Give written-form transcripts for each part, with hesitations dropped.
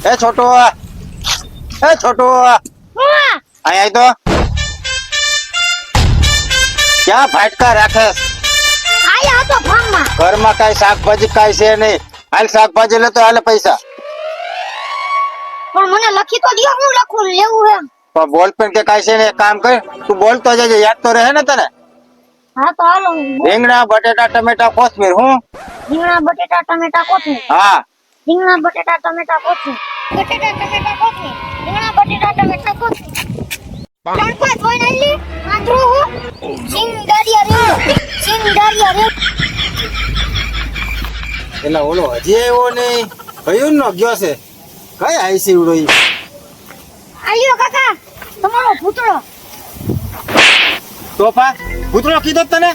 એ છોટો આય તો ક્યાં ફાટકા રાખે આયા હતો ફાર્મમાં. ઘરમાં કઈ શાકભાજી કઈ છે નહીં. હાલ શાકભાજી લેતો હાલે પૈસા. પણ મને લખી તો દિયો, હું લખું લેવું એમ. પણ બોલ પેન કે કઈ છે ને એક કામ કર, તું બોલતો જજે, યાદ તો રહે ને તને. હા તો હાલો. રીંગણા બટેટા ટમેટા કોથમીર. હું રીંગણા બટેટા ટમેટા કોથમીર. હા રીંગણા બટેટા ટમેટા કોથમીર. બટેટા ટમેટા કોથમીર. રીંગણા બટેટા ટમેટા કોથમીર. ત્રણ પાંચ હોય ને લી આંધળો હું સિંગારિયા રે એટલે ઓલો હજી આવ્યો નહીં, કયું નો ગયો છે? કઈ આઈસી ઉડો ઈ? આલ્યો કાકા તમારો ભૂતળો. તોફા ભૂતળો કીધો તને?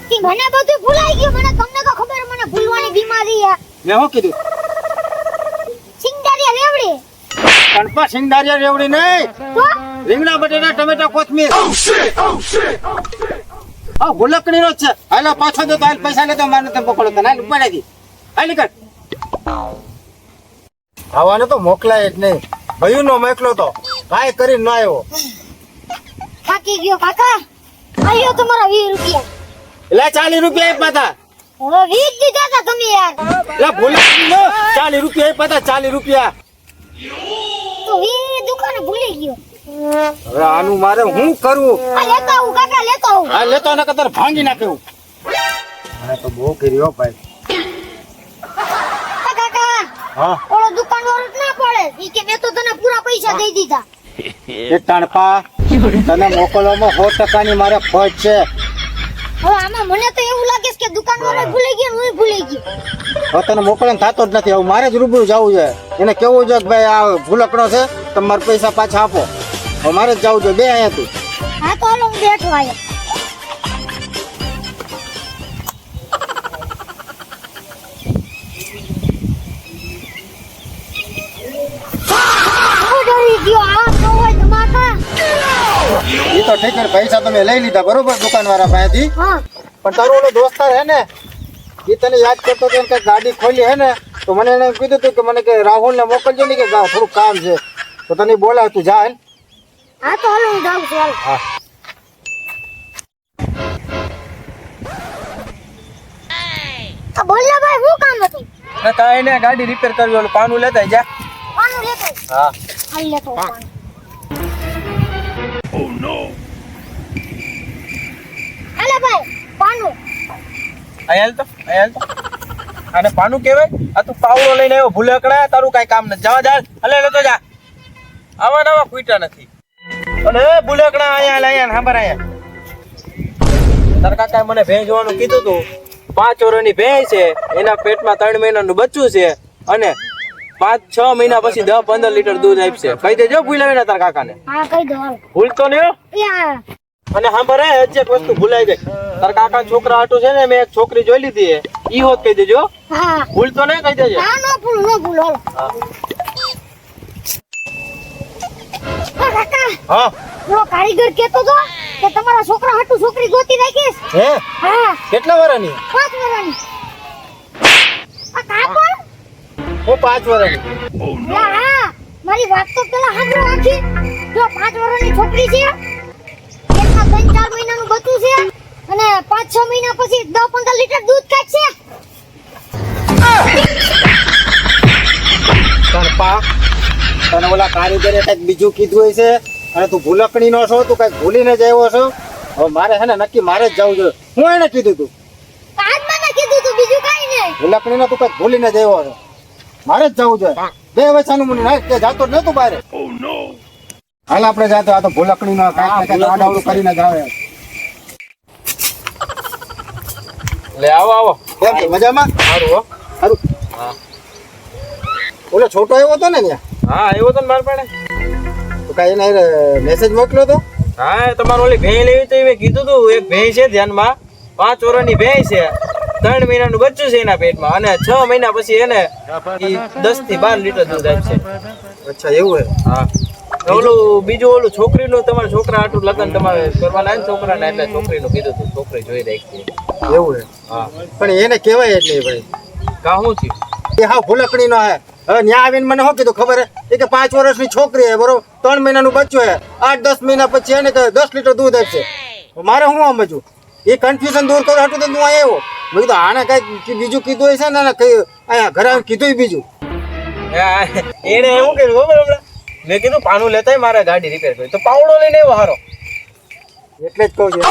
કે મને બધું ભૂલાઈ ગયું. મને તમને તો ખબર, મને ભૂલવાની બીમારી છે. મેં શું કીધું? સિંગારિયા રેવડી કણપા સિંગદારિયા રેવડી નહીં, તો રીંગણા બટેટા ટમેટા કોથમીર. હા ગુલકણી નો છે. હાલો પાછો દે તો હાલ પૈસા લેતો, મારે તો પકડો તને. હાલ ઉપાડી દી, હાલ નીકળ. આવાને તો મોકલાય જ નહીં. ભયું નો મોકલો તો કાઈ કરી ન આવ્યો. થાકી ગયો કાકા. આલ્યો તમારા 20 રૂપિયા. એટલે 40 રૂપિયા આપ્યા હતા. હવે 20 દીધા હતા તમે યાર. એટલે ભૂલી નો 40 રૂપિયા આપ્યા હતા. 40 રૂપિયા. તો 20 દુકાને ભૂલી ગયો. હવે આનું મારે હું કરવું? આ લેતા આવું કાકા, લેતા આવું. હા લેતો ને કતર ભાંગી નાખ્યું. મને તો બહુ કર્યો ભાઈ. આ કાકા હા ઓલો દુકાનવાળો જ ના પડે. ઈ કે મેં તો તને પૂરા પૈસા દઈ દીધા. એ ટણપા તને મોકલવામાં 100% ની મારે ખોટ છે. હવે આમાં મને તો એવું લાગે છે કે દુકાનવાળો ભૂલી ગયો ને હું ભૂલી ગયો. હવે તને મોકલવાનું થતો જ નથી. હવે મારે જ રૂબરૂ જવું છે. એને કેવું છે કે ભાઈ આ ભૂલકણો છે, તમારે પૈસા પાછા આપો. હવે મારે જ જવું છે. બે અહીંયાથી. હા તો હાલો હું બેઠો આયા. ડરી ગયો. આ તો હોય ધમાકા. એ તો ઠીક છે, પૈસા તમે લઈ લીધા બરોબર દુકાન વાળા પાસેથી. હા પણ તારો ઓલો દોસ્તાર હે ને, એ તને યાદ કરતો હતો કે ગાડી ખોલી હે ને, તો મને એને કીધું હતું કે મને કે રાહુલ ને મોકલજો ને, કે થોડું કામ છે. તો તને બોલાવ, તું જા. હા તો હાલો હું જાઉં છું. હાલો. હા આ બોલ ને ભાઈ, શું કામ હતું? કાંઈ ને ગાડી રિપેર કરવી, ઓલું પાનું લેતા જા. પાનું લેતો આવું. હા હાલ લેતો આવું પાનું. હાલે ભાઈ પાનું. અહીંયા તો આને પાનું કહેવાય? આ તું પાવડો લઈને આવ્યો ભૂલકડા, તારું કાંઈ કામ નથી. જવા જા, હલે લેતો જા. આવા નવા ફૂટા નથી. અને ભૂલકડા અહીંયા સાંભળ, અહીંયા તાર કાકા મને ભેંસ જોવાનું કીધું તું. 5 વર્ષની ભેંસ છે, એના પેટમાં 3 મહિનાનું બચ્ચું છે, અને 5-6 મહિના પછી 10-15 લીટર દૂધ આપશે. કહી દેજો ભૂલાવી ને તાર કાકાને. હા કહી દો હાલો. ભૂલતો નહીં હો. યા અને સાંભળ, હજી એક વસ્તુ ભૂલાઈ જાય. તાર કાકા છોકરા હાટું છે ને, મેં એક છોકરી જોઈ લીધી છે. ઈ હોત કહી દેજો. હા ભૂલતો નહીં, કહી દેજો. હા નો ભૂલ હાલો. હા કાકા હા પેલો કારીગર કેતો તો કે તમારા છોકરા હાટુ છોકરી ગોતી રાખીશ. હે હા કેટલા વર્ષની? 5 વર્ષની. આ કાકા હું 5 વર્ષની. હા મારી વાત તો પેલા સાંભળો આખી. જો 5 વર્ષની છોકરી છે, પેટમાં 3-4 મહિનાનું બચ્ચું છે, અને 5-6 મહિના પછી 10-15 લીટર દૂધ કાઢશે. તરપા તને ઓલા કારીગરે કઈક બીજું કીધું હોય છે, અને તું ભૂલકણી નો છો, તું કઈક ભૂલીને જ આવ્યો છો. હવે મારે હે ને નક્કી મારે જ જવું જોઈએ. હું એને કીધું તું આજ મને કીધું તું, બીજું કાઈ નહીં. ભૂલકણી નો તું કઈક ભૂલીને જ આવ્યો છો. મારે જ જવું જોઈએ. 2 વર્ષનું મને ના કે જાતો જ નતું બહાર. હાલ આપણે જાતો. આ તો ભૂલકણી નો કાંઈક ને કાંઈક આડાવડું કરીને જ આવે. લે આવો આવો. કેમ છે મજામાં? સારું હો સારું. હા ઓલો છોટો આવ્યો હતો ને ત્યાં? હા આવ્યો તો ને માર પાડે. તો કાંઈ એને મેસેજ મોકલ્યો તો? હા તમારે ઓલી ભેંસ લેવી તો મેં કીધું તું. એક ભેંસ છે ધ્યાનમાં, 5 વર્ષની ભેંસ છે, 3 મહિનાનું બચ્ચું છે એના પેટમાં, અને 6 મહિના પછી એને 10 થી 12 લીટર દૂધ આપશે. અચ્છા એવું હે? હા. ઓલું બીજું ઓલું છોકરીનું, તમારા છોકરા હાટું લગ્ન તમારે કરવાના ને છોકરાને, એટલે છોકરીનું કીધું તું. છોકરી જોઈ રાખી. એવું હે? હા. પણ એને કહેવાય એટલે ભાઈ કા શું થયું? એ હા ભૂલકણી નો હે. હવે ન્યા આવીને મને શું કીધું ખબર હે કે 5 વર્ષની છોકરી હે બરોબર 3 મહિનાનું બચ્ચું હે 8-10 મહિના પછી એને કે 10 લીટર દૂધ આપશે મારે શું સમજવું એ કન્ફ્યુઝન દૂર કરવા હાટું તો હું આવ્યો મેં કીધું આને કઈ બીજું કીધું હશે ને કઈ અહીંયા ઘરે આવીને કીધું બીજું એને એવું કર્યું ખબર હમણાં મેં કીધું પાનું લેતા મારે ગાડી રિપેર કરી તો પાવડો લઈને આવ્યો હારો એટલે જ કહું છું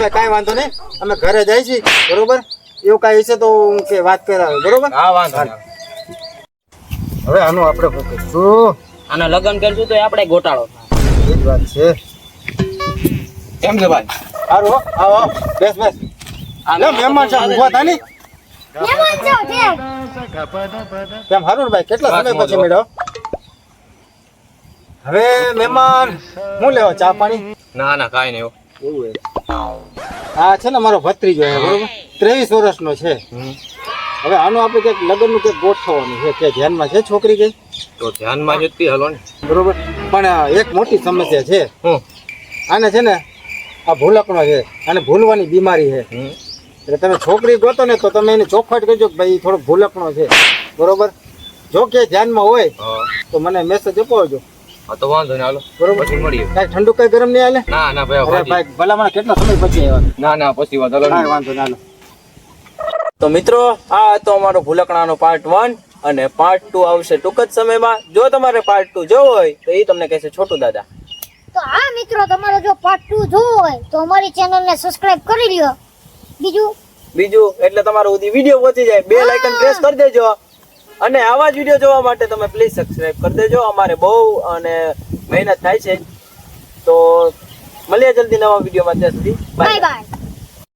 કાંઈ વાંધો નહીં અમે ઘરે જાય છીએ બરોબર એવું કાંઈ હશે તો હું કે વાત કરાવે બરોબર હા વાંધો નહીં. હવે આનું આપણે પકડીશું આના લગ્ન કરશું તો આપણે ગોટાળો એ જ વાત છે કેમ છે ભાઈ સારું હો આવો આવો બેસ બેસ લે મહેમાન છે ઊભા થા ની મહેમાન છો કેમ કેમ હારું ને ભાઈ કેટલા સમય પછી મળ્યો હવે મહેમાન હું લેવા ચા પાણી ના ના કાંઈ નહીં એવું હે આ છે ને મારો ભત્રીજો છે બરોબર 23 વર્ષનો છે હવે આનું આપણે કંઈક લગ્નનું કંઈક ગોઠવવાનું છે કે ધ્યાનમાં છે છોકરી કઈ તો ધ્યાનમાં જતી હલો ને બરોબર પણ એક મોટી સમસ્યા છે હું આને છે ને આ ભૂલકણો છે આને ભૂલવાની બીમારી છે એટલે તમે છોકરી ગોતો ને તો તમે એને ચોખવટ કરજો કે ભાઈ થોડો ભૂલકણો છે બરોબર જો કે ધ્યાનમાં હોય હા તો મને મેસેજ અપાવજો હા તો વાંધો નહીં હાલો બરોબર પછી મળીએ કાંઈ ઠંડુ કઈ ગરમ નહીં હાલે ના ના ભાઈ અરે ભાજી. ભાઈ ભલા મને કેટલા સમય પછી આવ્યા ના ના પછી વાત હાલો કાંઈ વાંધો ના હાલો. તો મિત્રો આ હતો અમારો ભૂલકણાનો પાર્ટ 1 અને પાર્ટ 2 આવશે ટૂંક જ સમયમાં જો તમારે પાર્ટ 2 જોવો હોય તો એ તમને કહેશે છોટુ દાદા તો હા મિત્રો તમારે જો પાર્ટ 2 જોવો હોય તો અમારી ચેનલને સબસ્ક્રાઇબ કરી લ્યો બીજું એટલે તમારો સુધી વિડીયો પહોંચી જાય બેલ આઇકન પ્રેસ કરી દેજો અને આવા જ વિડીયો જોવા માટે તમે પ્લીઝ સબસ્ક્રાઇબ કરી દેજો અમારે બહુ અને મહેનત થાય છે તો મળીએ જલ્દી નવા વિડીયોમાં ત્યાં સુધી બાય બાય